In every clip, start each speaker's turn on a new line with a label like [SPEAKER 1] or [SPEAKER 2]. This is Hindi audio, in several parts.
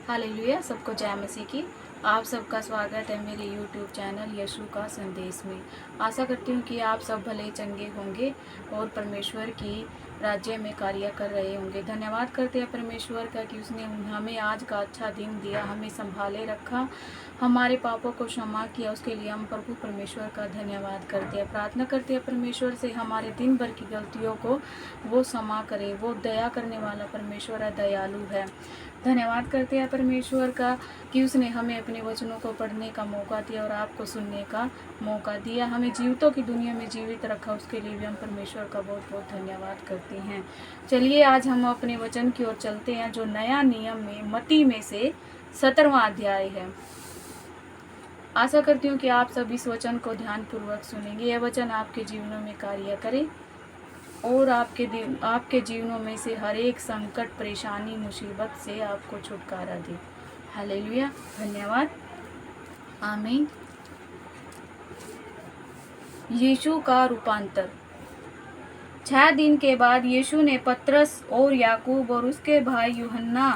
[SPEAKER 1] हालेलुया। सबको जय मसीह की। आप सबका स्वागत है मेरे YouTube चैनल यीशु का संदेश में। आशा करती हूँ कि आप सब भले चंगे होंगे और परमेश्वर की राज्य में कार्य कर रहे होंगे। धन्यवाद करते हैं परमेश्वर का कि उसने हमें आज का अच्छा दिन दिया, हमें संभाले रखा, हमारे पापों को क्षमा किया। उसके लिए हम प्रभु परमेश्वर का धन्यवाद करते हैं। प्रार्थना करते हैं परमेश्वर से हमारे दिन भर की गलतियों को वो क्षमा करे। वो दया करने वाला परमेश्वर है, दयालु है। धन्यवाद करते हैं परमेश्वर का कि उसने हमें अपने वचनों को पढ़ने का मौका दिया और आपको सुनने का मौका दिया। हमें जीवितों की दुनिया में जीवित रखा, उसके लिए भी हम परमेश्वर का बहुत बहुत धन्यवाद करते हैं। चलिए आज हम अपने वचन की ओर चलते हैं, जो नया नियम में मत्ती में से 17वां अध्याय है। आशा करती हूँ कि आप सब इस वचन को ध्यानपूर्वक सुनेंगे। यह वचन आपके जीवनों में कार्य करे और आपके जीवनों में से हर एक संकट, परेशानी, मुसीबत से आपको छुटकारा दे। हालेलुया, धन्यवाद, आमीन। यीशु का रूपांतर। 6 दिन के बाद यीशु ने पतरस और याकूब और उसके भाई यूहन्ना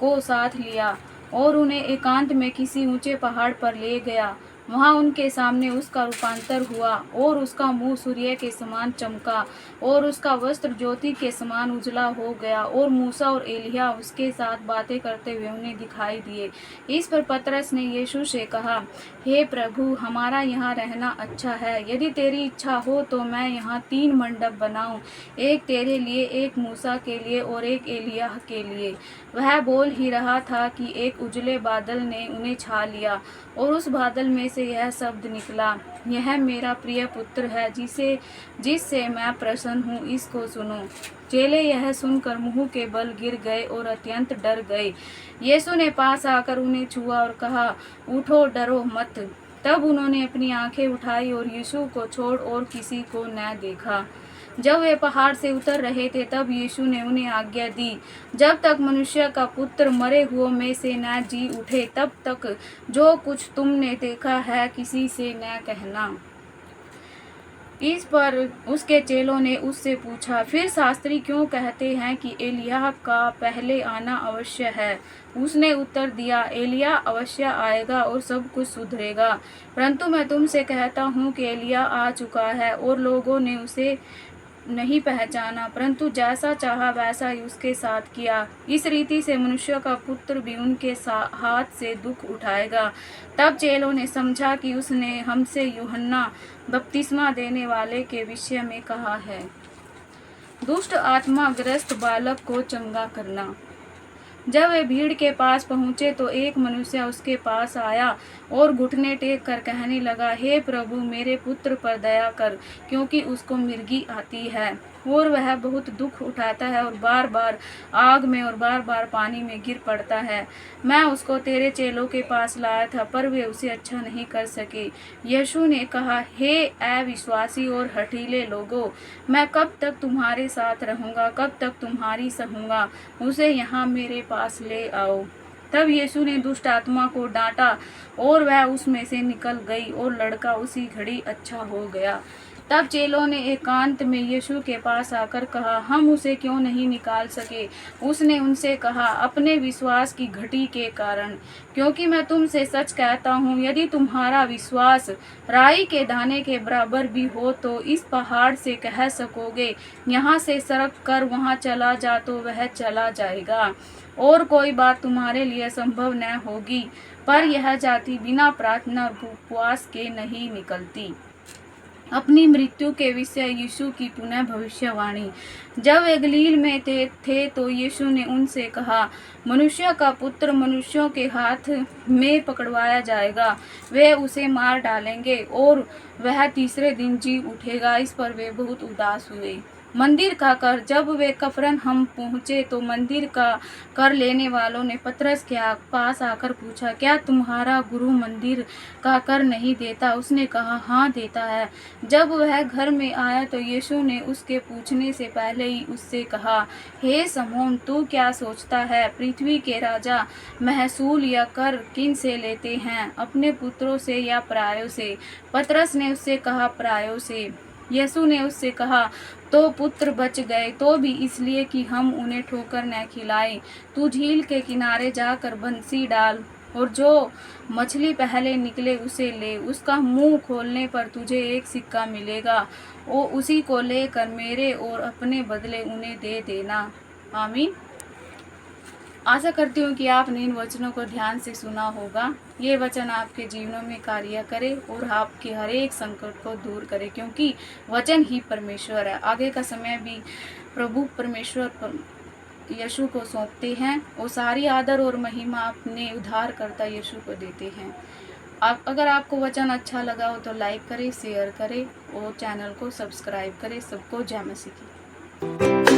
[SPEAKER 1] को साथ लिया और उन्हें एकांत में किसी ऊंचे पहाड़ पर ले गया। वहां उनके सामने उसका रूपांतर हुआ और उसका मुंह सूर्य के समान चमका और उसका वस्त्र ज्योति के समान उजला हो गया और मूसा और एलिया उसके साथ बातें करते हुए उन्हें दिखाई दिए। इस पर पतरस ने यीशु से कहा, हे प्रभु, हमारा यहाँ रहना अच्छा है। यदि तेरी इच्छा हो तो मैं यहाँ 3 मंडप बनाऊं, एक तेरे लिए, एक मूसा के लिए और एक एलिय्याह के लिए। वह बोल ही रहा था कि एक उजले बादल ने उन्हें छा लिया और उस बादल में से यह शब्द निकला, यह मेरा प्रिय पुत्र है जिससे मैं प्रसन्न हूँ, इसको सुनो। चेले यह सुनकर मुंह के बल गिर गए और अत्यंत डर गए। यीशु ने पास आकर उन्हें छुआ और कहा, उठो, डरो मत। तब उन्होंने अपनी आंखें उठाई और यीशु को छोड़ और किसी को न देखा। जब वे पहाड़ से उतर रहे थे तब यीशु ने उन्हें आज्ञा दी, जब तक मनुष्य का पुत्र मरे हुओं में से न जी उठे तब तक जो कुछ तुमने देखा है किसी से न कहना। इस पर उसके चेलों ने उससे पूछा, फिर शास्त्री क्यों कहते हैं कि एलिय्याह का पहले आना अवश्य है? उसने उत्तर दिया, एलिय्याह अवश्य आएगा और सब कुछ सुधरेगा। परंतु मैं तुमसे कहता हूँ कि एलिय्याह आ चुका है और लोगों ने उसे नहीं पहचाना, परंतु जैसा चाहा वैसा ही उसके साथ किया। इस रीति से मनुष्य का पुत्र भी उनके हाथ से दुख उठाएगा। तब चेलों ने समझा कि उसने हमसे यूहन्ना बपतिस्मा देने वाले के विषय में कहा है। दुष्ट आत्मा ग्रस्त बालक को चंगा करना। जब वे भीड़ के पास पहुंचे तो एक मनुष्य उसके पास आया और घुटने टेक कर कहने लगा, हे प्रभु, मेरे पुत्र पर दया कर, क्योंकि उसको मिर्गी आती है और वह बहुत दुख उठाता है और बार बार आग में और बार बार पानी में गिर पड़ता है। मैं उसको तेरे चेलों के पास लाया था पर वे उसे अच्छा नहीं कर सके। यीशु ने कहा, हे अविश्वासी और हठीले लोगों, मैं कब तक तुम्हारे साथ रहूंगा, कब तक तुम्हारी सहूंगा? उसे यहाँ मेरे पास ले आओ। तब यीशु ने दुष्ट आत्मा को डांटा और वह उसमें से निकल गई और लड़का उसी घड़ी अच्छा हो गया। तब चेलों ने एकांत में यीशु के पास आकर कहा, हम उसे क्यों नहीं निकाल सके? उसने उनसे कहा, अपने विश्वास की घटी के कारण। क्योंकि मैं तुमसे सच कहता हूँ, यदि तुम्हारा विश्वास राई के दाने के बराबर भी हो तो इस पहाड़ से कह सकोगे, यहाँ से सरक कर वहाँ चला जा, तो वह चला जाएगा और कोई बात तुम्हारे लिए संभव न होगी। पर यह जाति बिना प्रार्थना और उपवास के नहीं निकलती। अपनी मृत्यु के विषय यीशु की पुनः भविष्यवाणी। जब वे गलील में थे तो यीशु ने उनसे कहा, मनुष्य का पुत्र मनुष्यों के हाथ में पकड़वाया जाएगा, वे उसे मार डालेंगे और वह तीसरे दिन जी उठेगा। इस पर वे बहुत उदास हुए। मंदिर का कर। जब वे कफरनहूम पहुंचे तो मंदिर का कर लेने वालों ने पतरस के पास आकर पूछा, क्या तुम्हारा गुरु मंदिर का कर नहीं देता? उसने कहा, हाँ, देता है। जब वह घर में आया तो यीशु ने उसके पूछने से पहले ही उससे कहा, हे शमौन, तू क्या सोचता है? पृथ्वी के राजा महसूल या कर किन से लेते हैं, अपने पुत्रों से या परायों से? पतरस ने उससे कहा, परायों से। यीशु ने उससे कहा, तो पुत्र बच गए तो भी इसलिए कि हम उन्हें ठोकर न खिलाए। तू झील के किनारे जाकर बंसी डाल और जो मछली पहले निकले उसे ले। उसका मुंह खोलने पर तुझे एक सिक्का मिलेगा। वो उसी को लेकर मेरे और अपने बदले उन्हें दे देना। आमीन। आशा करती हूँ कि आपने इन वचनों को ध्यान से सुना होगा। ये वचन आपके जीवनों में कार्य करे और आपके हर एक संकट को दूर करे, क्योंकि वचन ही परमेश्वर है। आगे का समय भी प्रभु परमेश्वर यीशु को सौंपते हैं और सारी आदर और महिमा अपने उद्धारकर्ता यीशु को देते हैं। अगर आपको वचन अच्छा लगा हो तो लाइक करें, शेयर करें और चैनल को सब्सक्राइब करें। सबको जय मसीह की।